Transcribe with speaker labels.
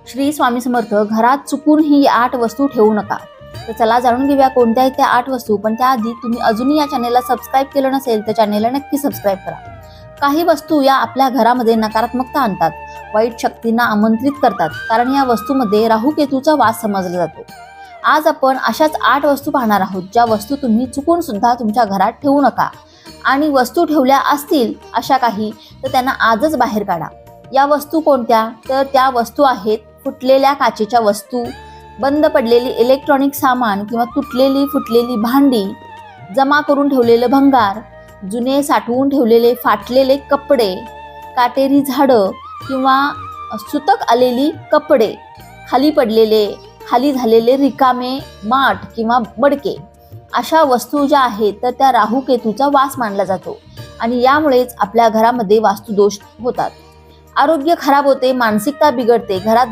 Speaker 1: श्री स्वामी समर्थ, घरात चुकून ही 8 वस्तू ठेवू नका. तर चला जाणून घेऊया कोणत्या आहेत त्या 8 वस्तू. पण त्याआधी तुम्ही अजूनही या चॅनेलला सबस्क्राईब केलं नसेल तर चॅनेलला नक्की सबस्क्राईब करा. काही वस्तू या आपल्या घरामध्ये नकारात्मकता आणतात, वाईट शक्तींना आमंत्रित करतात, कारण या वस्तूमध्ये राहू केतूचा वास समजला जातो. आज आपण अशाच 8 वस्तू पाहणार आहोत, ज्या वस्तू तुम्ही चुकून सुद्धा तुमच्या घरात ठेवू नका. आणि वस्तू ठेवल्या असतील अशा काही तर त्यांना आजच बाहेर काढा. या वस्तू कोणत्या? तर त्या वस्तू आहेत फुटलेल्या काचेच्या वस्तू, बंद पडलेली इलेक्ट्रॉनिक सामान किंवा तुटलेली फुटलेली भांडी, जमा करून ठेवलेलं भंगार, जुने साठवून ठेवलेले फाटलेले कपडे, काटेरी झाडं किंवा सुतक आलेली कपडे, खाली पडलेले, खाली झालेले रिकामे माठ किंवा मडके. अशा वस्तू ज्या आहेत तर त्या राहू केतूचा वास मानला जातो आणि यामुळेच आपल्या घरामध्ये वास्तुदोष होतात. आरोग्य खराब होते, मानसिकता बिघडते, घरात